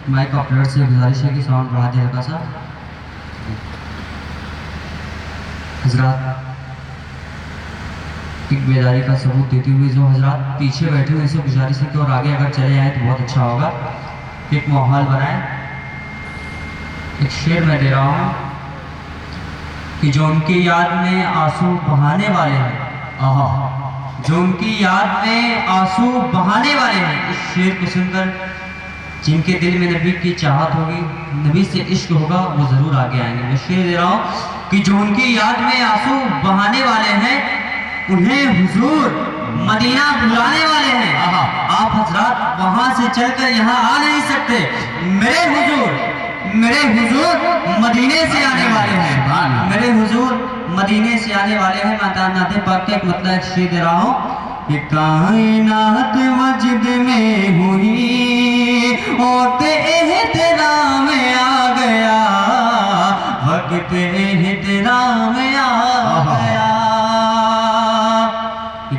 Mic operator से गुजारिश है कि साउंड बढ़ा दिया हल्का सा। हजरात एक बेदारी का सबूत देते हुए जो हजरात पीछे बैठे हुए इसे गुजारिश है कि और आगे अगर चले आए तो बहुत अच्छा होगा। एक माहौल बनाए। एक शेर मैं दे रहा हूँ कि जो उनकी याद में आंसू बहाने वाले हैं, आहा, जो उनकी याद में आंसू बहाने वाले हैं, इस शेर को सुनकर जिनके दिल में नबी की चाहत होगी, नबी से इश्क होगा, वो जरूर आगे आएंगे। मैं शेर दे रहा हूँ कि जो उनकी याद में आंसू बहाने वाले हैं, उन्हें हुजूर मदीना बुलाने वाले हैं। आप हजरात वहां से चलकर यहाँ आ नहीं सकते। मेरे हुजूर मदीने से आने वाले हैं। मेरे हुजूर मदीने से आने वाले हैं। मैं नाते पाक का एक मतलब एक शेर दे रहा हूँ कि कायनात वजद में हुई और एहतराम आ गया, वक्त एहतराम आ गया।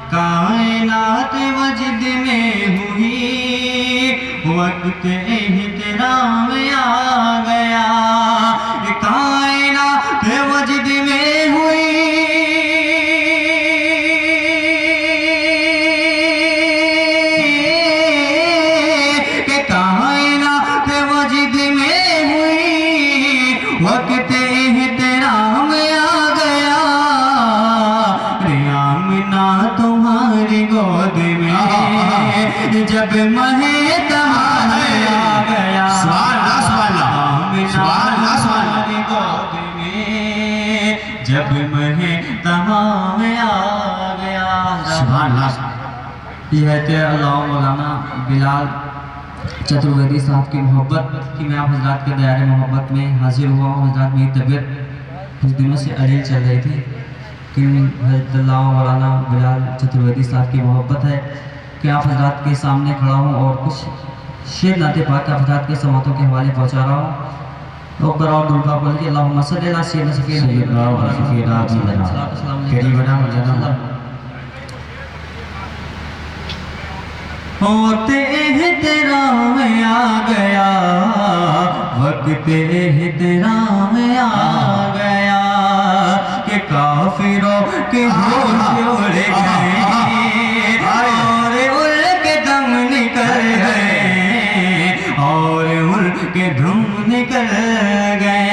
कायनात वजद में हुई वक्त एहतराम आ गया। कायनात वजद में हुई कायनात वजद में हुई वक्त एहतराम आ गया। तुम्हारी गोद में जब महे तमाम आ गया, तुम्हारी गोद में जब महे तमाम आ गया। यह थे अल्लाह मौलाना बिलाल चतुर्वेदी साहब की मोहब्बत कि मैं आप हजरात के दायरे मोहब्बत में हाजिर हुआ हूँ। हजरात मेरी तबीयत कुछ दिनों से अड़ियल चल रही थी कि मौलाना बिलाल चतुर्वेदी साहब की मोहब्बत है कि आप हजरात के सामने खड़ा हूँ और कुछ शेर नाते पाक आप हजरात के समातों के हवाले पहुँचा रहा हूँ। तो अकबर और दुर्गा बोल के अल्लाहुम्मा सल्ली अला सय्यिदना होते एहतराम आ गया, वक्त एहतराम आ गया कि काफिरों के होश उड़ गए और उनके दम निकल गए, और उनके दम निकल गए।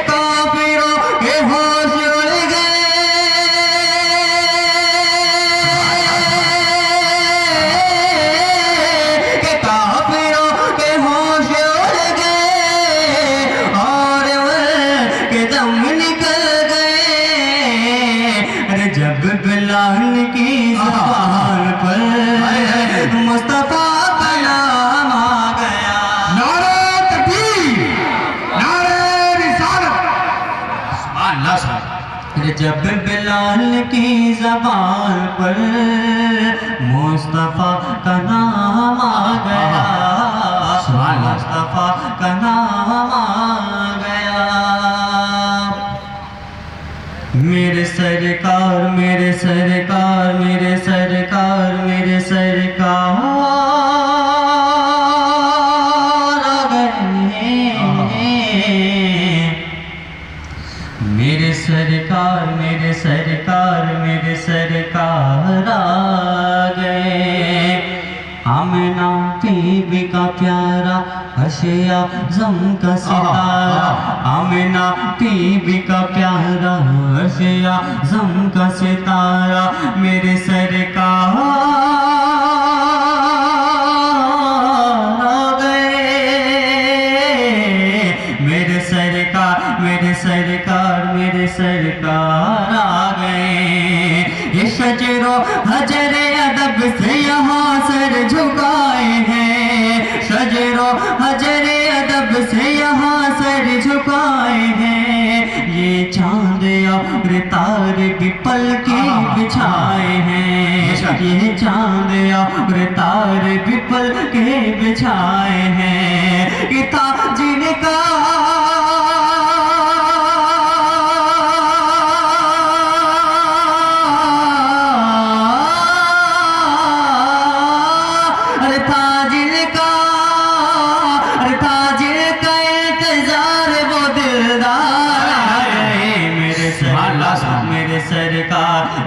काफिरों के होश उड़ गए, काफिरों के होश उड़ गए और उनके दम निकल गए। जब बिलाल की ज़बान पर मुस्तफा का नाम आ गया, नारे तकबीर, नारे रिसालत। जब बिलाल की ज़बान पर मुस्तफा का नाम आ गया, मुस्तफा का नाम आ गया। मेरे सरकार मेरे सरकार मेरे सरकार मेरे सरकार आ गए। मेरे सरकार मेरे सरकार मेरे सरकार आ गए। आमिना बीबी का प्यारा हशिया जम का सितारा, आमिना बीबी का प्यारा हशिया जम का सितारा। मेरे सरकार आ गए। मेरे सरकार मेरे सरकार मेरे सरकार आ गए। ये शजरो हजरे अदब से यहाँ सर झुकाए हैं, शजरो हजरे अदब से यहाँ सर झुकाए हैं। ये चांद और तारे भी पलके बिछाए हैं, ये चांद और इंतजार विपल के बिछाए हैं कि ताजिन का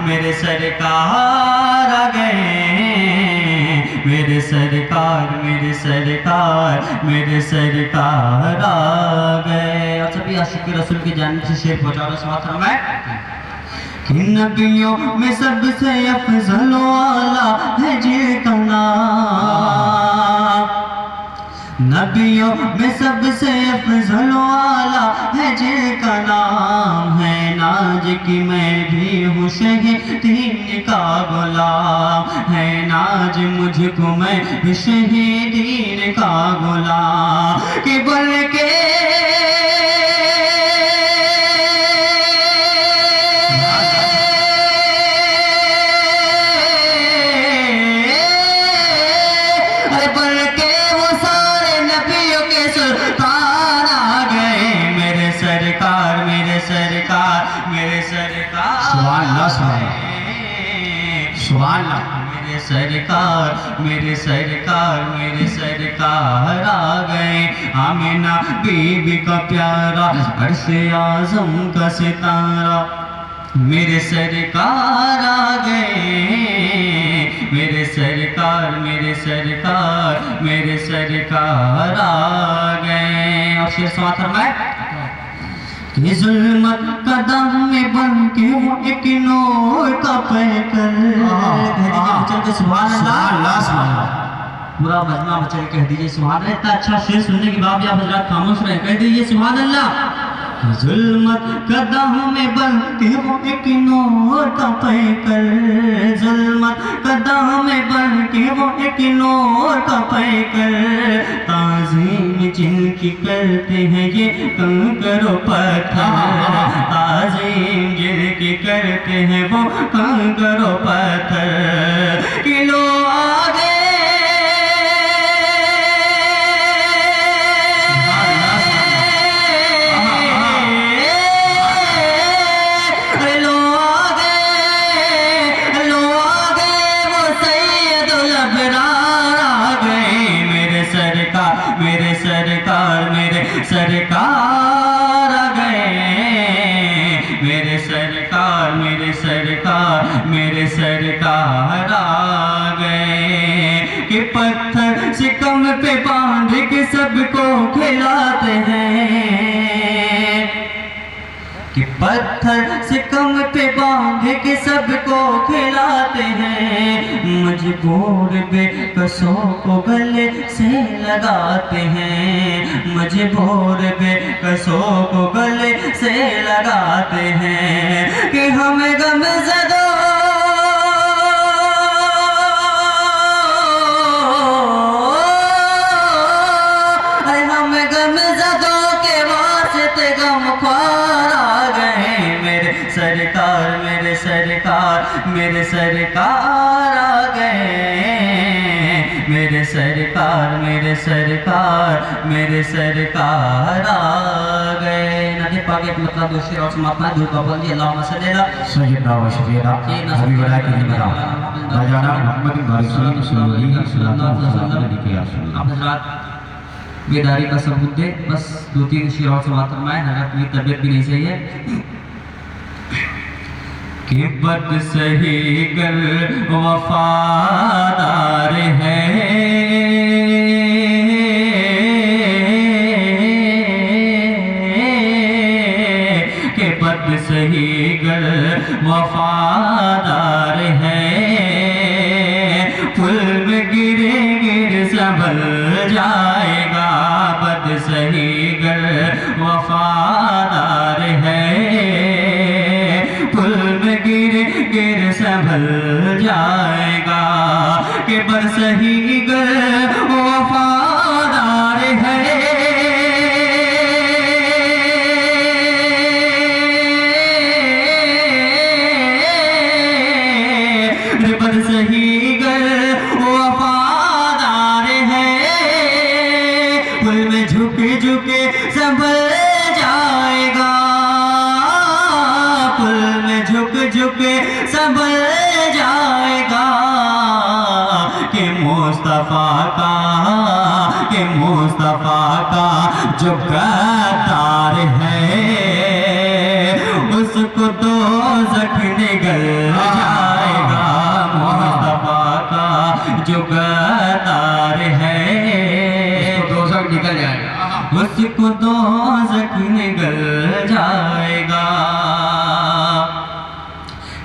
मेरे सरकार आ गए, मेरे सरकार मेरे सरकार मेरे सरकार आ गए। और सभी आशिक रसूल की जानिब से शेर पहुंचा दो समात फरमाए कि नबियों में सबसे अफजल वाला है जिनका नाम, नबियों में सबसे अफजल वाला है जिनका नाम है नाज कि मैं भी हूँ शहीदीन का गुलाम है नाज मुझको मैं भी शहीदीन का गुलाम कि बोल के मेरे सरकार मेरे सरकार मेरे सरकार आ गए। आमिना बीबी का प्यारा अर्श आज़म का सितारा मेरे सरकार आ गए, मेरे सरकार मेरे सरकार मेरे सरकार आ गए। और शेर समात फरमाए कि जुल्मत कदम में बन के वो एक नूर का पैकर चल के सुभान अल्लाह पूरा मजमा मचल कह दीजिए सुभान अल्लाह। इतना अच्छा शेर सुनने के बाद भी आप हजरात खामोश रहे, कह दीजिए सुभान अल्लाह। जुल्मत कदम में बन के वो एक नूर का पैकर, जुल्मत कदम में बन के वो एक नूर का पैकर ताज़ीम जिनकी करते हैं ये कंकरो पत्थर, ताज़ीम जिनकी करते हैं वो कंकरो पत्थर किलो आगे सरकार आ गए, मेरे सरकार मेरे सरकार मेरे सरकार आ गए कि पत्थर सिकम पे बांध के सबको खिलाते हैं, कि पत्थर सिकम पे बांध के सबको खिलाते हैं, मजबूर बेकसों को गले से लगाते हैं, मजबूर बेकसों को गले से लगाते हैं कि हमें गमज़दा हमें गमज़दों के वास्ते गमख्वार आ गए। मेरे सरकार मेरे सरकार मेरे सरकार आ गए, मेरे सरकार मेरे सरकार मेरे सरकार आ गए। नदी पाक एक मतलब दूसरी और समाप्त है दूर का बोल दिया अल्लाहुम्मा सल्ली अला सय्यदना व शफीना हबीबना करीमना राजाना मोहम्मद बारिक सल्लल्लाहु अलैहि वसल्लम। आप हजरात बेदारी का सबूत दे, बस 2-3 शेर और समाप्त फरमाएं, हजरत की तबीयत भी नहीं सही है कि बद सही कर वफादार है कि बद सही कर वफादार है, पुल में गिरे गिर संभल जाएगा, बद सही गर वफादार है, पुल में गिर गिर संभल जाएगा कि बद सही गर वफादार है। बद सही गर वफा झुक संभल जाएगा कि मुस्तफा का जो गद्दार है उसको दोज़ख निगल जाएगा। मुस्तफा का जो गद्दार है दोज़ख निकल जाएगा, उसको दोज़ख निगल जाएगा।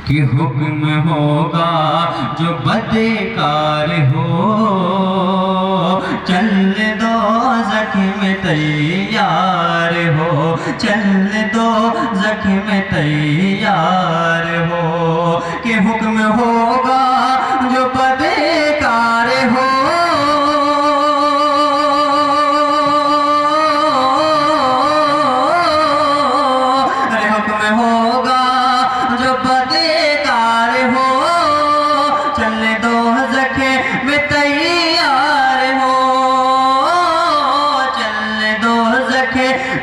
कि हुक्म होगा जो बदकार हो चल दोज़ख में तैयार हो, चल दोज़ख में तैयार हो। कि हुक्म होगा जो बदकार हो अरे हुक्म होगा जो बदकार हो चल दोज़ख में तैयार हो, चल दोज़ख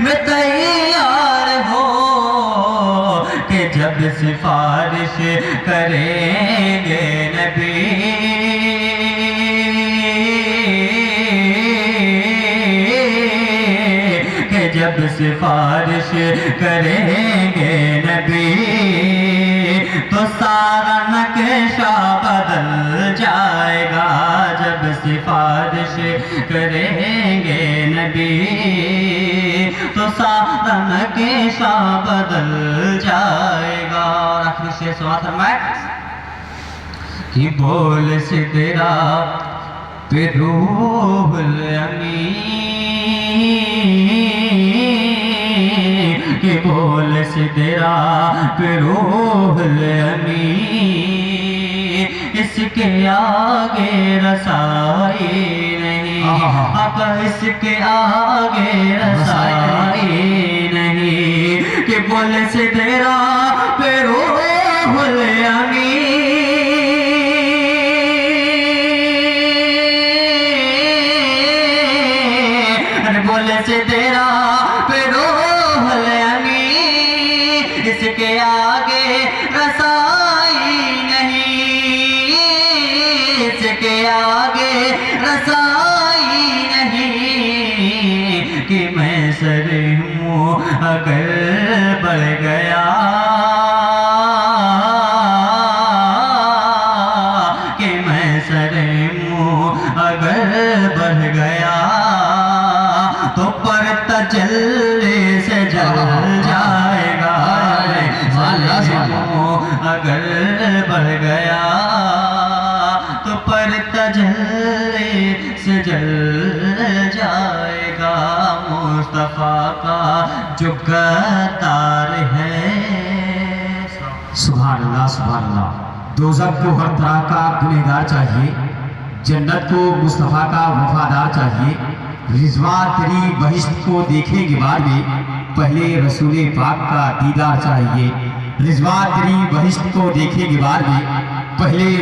में तैयार हो। कि जब सिफारिश करेंगे नबी कि जब सिफारिश करेंगे नबी तो सारा नक्शा बदल जाएगा। जब सिफारिश करेंगे नबी तो सारा नक्शा बदल जाएगा। और आखिरी शेर सुना फरमाए कि बोल सिदरा पे रूहुल अमीन, कि बोल सिदरा पे रूहुल अमीन, इसके आगे रसाई नहीं, आका इसके आगे रसाई नहीं। कि बोल सिदरा पे रूहुल अमीन, बोले से तेरा पे रूहुल अमीन, इसके आगे रसाई नहीं, इसके आगे रसाई नहीं। कि मैं सर हूँ अगर बढ़ गया, कि मैं सर हूँ अगर बढ़ गया तो पर तजल्ली से जल जाएगा। अगर बढ़ गया तो पर तजल्ली से जल जाएगा। मुस्तफा का जो गद्दार है। सुभान अल्लाह, सुभान अल्लाह। दोज़ख को हर तरह का गुनहगार चाहिए, जन्नत को मुस्तफ़ा का वफादार चाहिए। रिज़वान तेरी बहिश्त को देखने के बाद में पहले रसूल पाक का दीदार चाहिए। रिज़वान तेरी बहिश्त को देखने के बाद में पहले